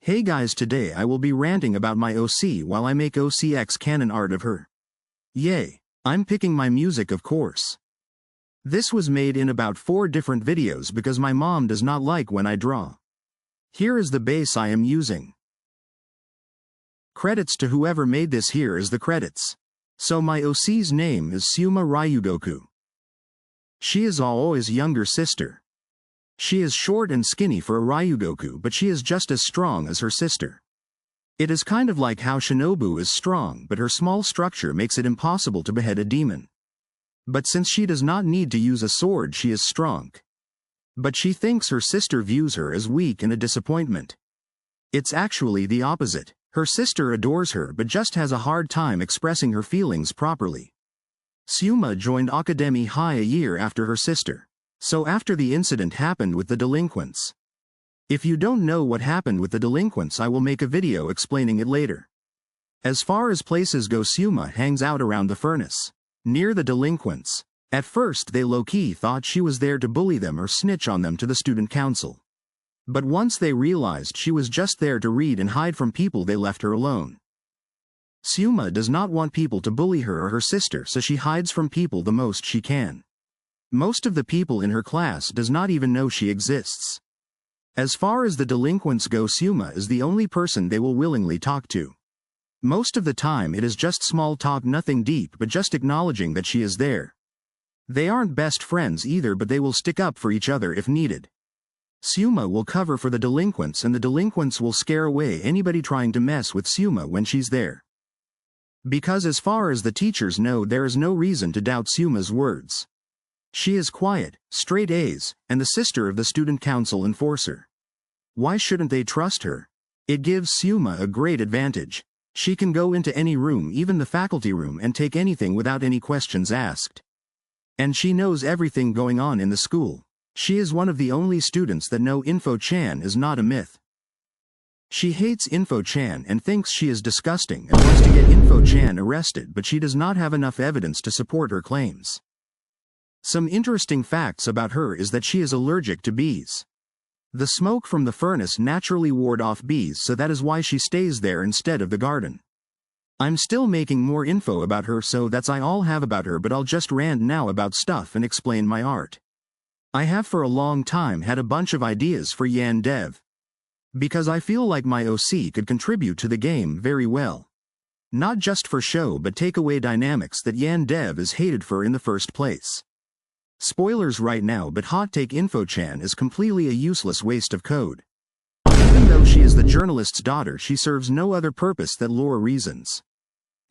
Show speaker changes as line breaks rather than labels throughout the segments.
Hey guys, today I will be ranting about my OC while I make OCX canon art of her. Yay! I'm picking my music, of course. This was made in about 4 different videos because my mom does not like when I draw. Here is the base I am using. Credits to whoever made this. Here is the credits. So my OC's name is Suma Ryugoku. She is Aoi's younger sister. She is short and skinny for a Ryugoku, but she is just as strong as her sister. It is kind of like how Shinobu is strong, but her small structure makes it impossible to behead a demon. But since she does not need to use a sword, she is strong. But she thinks her sister views her as weak and a disappointment. It's actually the opposite. Her sister adores her but just has a hard time expressing her feelings properly. Suma joined Academy High a year after her sister. So after the incident happened with the delinquents. If you don't know what happened with the delinquents, I will make a video explaining it later. As far as places go, Suma hangs out around the furnace, near the delinquents. At first they low-key thought she was there to bully them or snitch on them to the student council. But once they realized she was just there to read and hide from people, they left her alone. Suma does not want people to bully her or her sister, so she hides from people the most she can. Most of the people in her class does not even know she exists. As far as the delinquents go, Suma is the only person they will willingly talk to. Most of the time it is just small talk, nothing deep, but just acknowledging that she is there. They aren't best friends either, but they will stick up for each other if needed. Suma will cover for the delinquents, and the delinquents will scare away anybody trying to mess with Suma when she's there. Because as far as the teachers know, there is no reason to doubt Suma's words. She is quiet, straight A's, and the sister of the student council enforcer. Why shouldn't they trust her? It gives Suma a great advantage. She can go into any room, even the faculty room, and take anything without any questions asked. And she knows everything going on in the school. She is one of the only students that know Info-chan is not a myth. She hates Info-chan and thinks she is disgusting and wants to get Info-chan arrested, but she does not have enough evidence to support her claims. Some interesting facts about her is that she is allergic to bees. The smoke from the furnace naturally ward off bees, so that is why she stays there instead of the garden. I'm still making more info about her, so that's all I have about her, but I'll just rant now about stuff and explain my art. I have for a long time had a bunch of ideas for Yan Dev. Because I feel like my OC could contribute to the game very well. Not just for show, but take away dynamics that Yan Dev is hated for in the first place. Spoilers right now, but hot take: Info-chan is completely a useless waste of code. Even though she is the journalist's daughter, she serves no other purpose than lore reasons.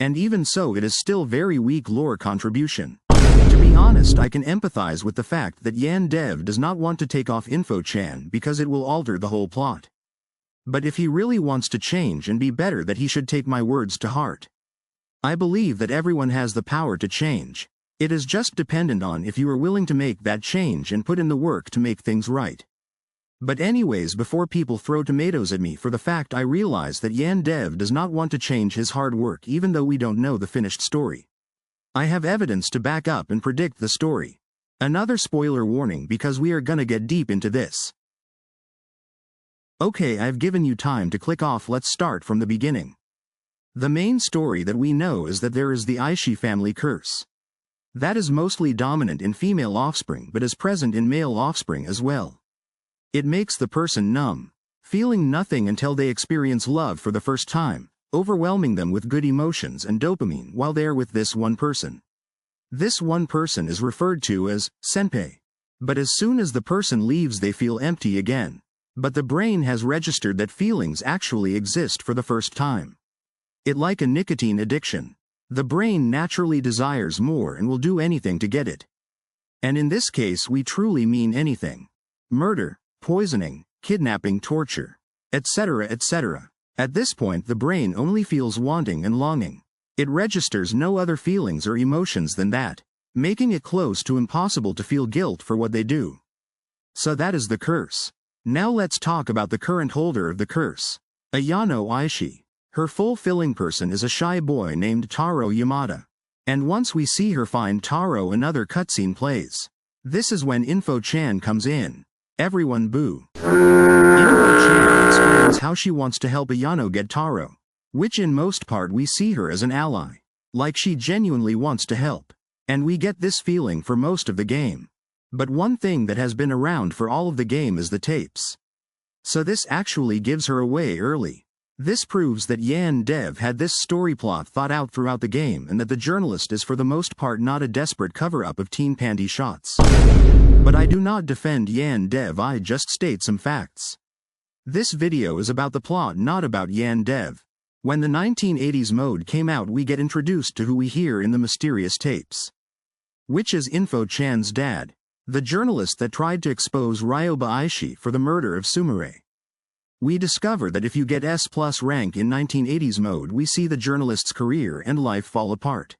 And even so, it is still very weak lore contribution. To be honest, I can empathize with the fact that Yan Dev does not want to take off Info-chan because it will alter the whole plot. But if he really wants to change and be better, that he should take my words to heart. I believe that everyone has the power to change. It is just dependent on if you are willing to make that change and put in the work to make things right. But anyways, before people throw tomatoes at me for the fact, I realize that Yan Dev does not want to change his hard work, even though we don't know the finished story. I have evidence to back up and predict the story. Another spoiler warning, because we are gonna get deep into this. Okay, I've given you time to click off. Let's start from the beginning. The main story that we know is that there is the Aishi family curse. That is mostly dominant in female offspring, but is present in male offspring as well. It makes the person numb, feeling nothing until they experience love for the first time, overwhelming them with good emotions and dopamine while they are with this one person. This one person is referred to as senpai. But as soon as the person leaves, they feel empty again. But the brain has registered that feelings actually exist for the first time. It like a nicotine addiction. The brain naturally desires more and will do anything to get it. And in this case, we truly mean anything. Murder, poisoning, kidnapping, torture, etc., etc. At this point, the brain only feels wanting and longing. It registers no other feelings or emotions than that, making it close to impossible to feel guilt for what they do. So that is the curse. Now let's talk about the current holder of the curse, Ayano Aishi. Her fulfilling person is a shy boy named Taro Yamada. And once we see her find Taro, another cutscene plays. This is when Info-chan comes in. Everyone boo. Invo-chan explains how she wants to help Ayano get Taro, which in most part we see her as an ally. Like she genuinely wants to help. And we get this feeling for most of the game. But one thing that has been around for all of the game is the tapes. So this actually gives her away early. This proves that Yan Dev had this story plot thought out throughout the game and that the journalist is for the most part not a desperate cover-up of teen panty shots. But I do not defend Yan Dev, I just state some facts. This video is about the plot, not about Yan Dev. When the 1980s mode came out, we get introduced to who we hear in the mysterious tapes. Which is Info-chan's dad, the journalist that tried to expose Ryoba Aishi for the murder of Sumire. We discover that if you get S+ rank in 1980s mode, we see the journalist's career and life fall apart,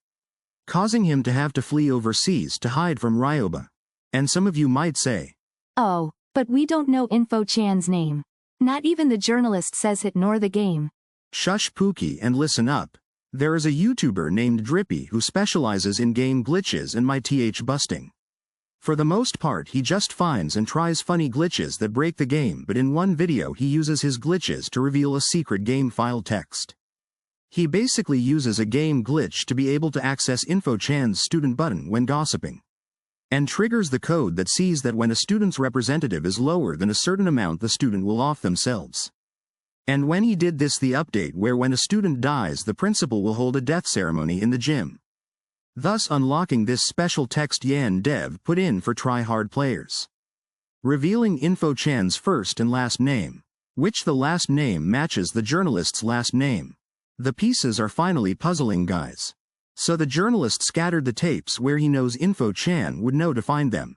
causing him to have to flee overseas to hide from Ryoba. And some of you might say,
"Oh, but we don't know Info-chan's name. Not even the journalist says it nor the game."
Shush Pookie and listen up. There is a YouTuber named Drippy who specializes in game glitches and my th busting. For the most part he just finds and tries funny glitches that break the game, but in one video he uses his glitches to reveal a secret game file text. He basically uses a game glitch to be able to access Info-chan's student button when gossiping, and triggers the code that sees that when a student's representative is lower than a certain amount the student will off themselves. And when he did this, the update where when a student dies the principal will hold a death ceremony in the gym, thus unlocking this special text Yan Dev put in for try-hard players, revealing Info-chan's first and last name, which the last name matches the journalist's last name. The pieces are finally puzzling, guys. So the journalist scattered the tapes where he knows Info-chan would know to find them.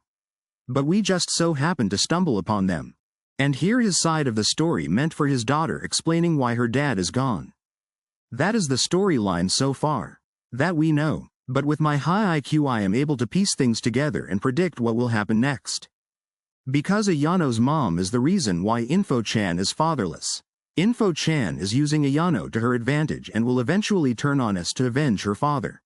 But we just so happened to stumble upon them and hear his side of the story meant for his daughter, explaining why her dad is gone. That is the storyline so far that we know. But with my high IQ I am able to piece things together and predict what will happen next. Because Ayano's mom is the reason why Info-chan is fatherless. Info-chan is using Ayano to her advantage and will eventually turn on us to avenge her father.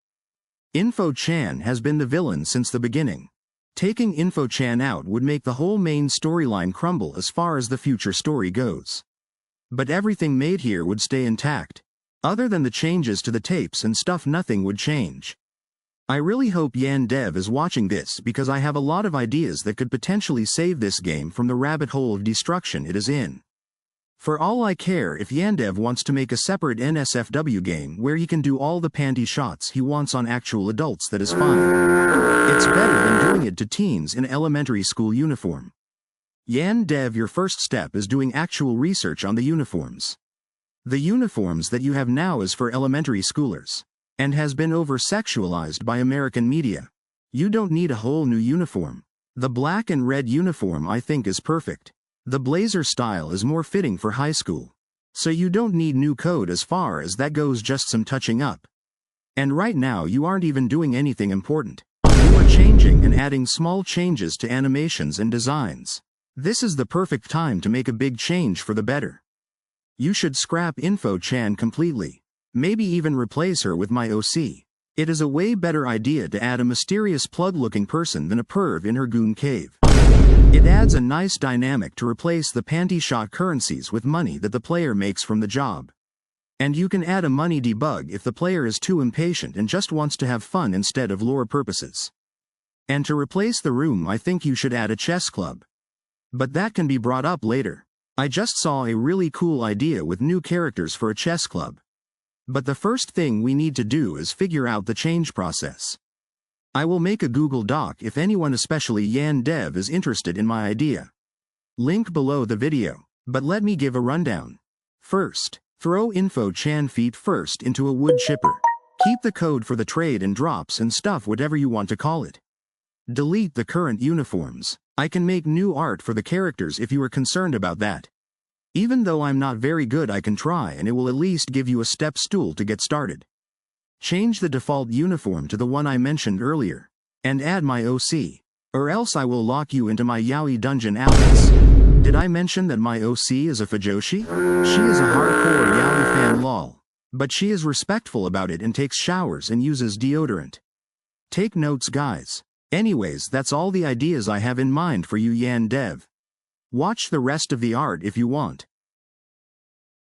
Info-chan has been the villain since the beginning. Taking Info-chan out would make the whole main storyline crumble as far as the future story goes. But everything made here would stay intact. Other than the changes to the tapes and stuff, nothing would change. I really hope Yan Dev is watching this, because I have a lot of ideas that could potentially save this game from the rabbit hole of destruction it is in. For all I care if Yan Dev wants to make a separate NSFW game where he can do all the panty shots he wants on actual adults, that is fine. It's better than doing it to teens in elementary school uniform. Yan Dev, your first step is doing actual research on the uniforms. The uniforms that you have now is for elementary schoolers, and has been over-sexualized by American media. You don't need a whole new uniform. The black and red uniform I think is perfect. The blazer style is more fitting for high school. So you don't need new code as far as that goes, just some touching up. And right now you aren't even doing anything important. You are changing and adding small changes to animations and designs. This is the perfect time to make a big change for the better. You should scrap Info-chan completely. Maybe even replace her with my OC. It is a way better idea to add a mysterious plug-looking person than a perv in her goon cave. It adds a nice dynamic to replace the panty shot currencies with money that the player makes from the job. And you can add a money debug if the player is too impatient and just wants to have fun instead of lore purposes. And to replace the room I think you should add a chess club. But that can be brought up later. I just saw a really cool idea with new characters for a chess club. But the first thing we need to do is figure out the change process. I will make a Google Doc if anyone, especially Yan Dev, is interested in my idea. Link below the video. But let me give a rundown. First, throw Info-chan feet first into a wood chipper. Keep the code for the trade and drops and stuff, whatever you want to call it. Delete the current uniforms. I can make new art for the characters if you are concerned about that. Even though I'm not very good, I can try, and it will at least give you a step stool to get started. Change the default uniform to the one I mentioned earlier, and add my OC, or else I will lock you into my yaoi dungeon. Alex, did I mention that my OC is a Fujoshi? She is a hardcore yaoi fan, lol. But she is respectful about it and takes showers and uses deodorant. Take notes, guys. Anyways, that's all the ideas I have in mind for you, Yan Dev. Watch the rest of the art if you want.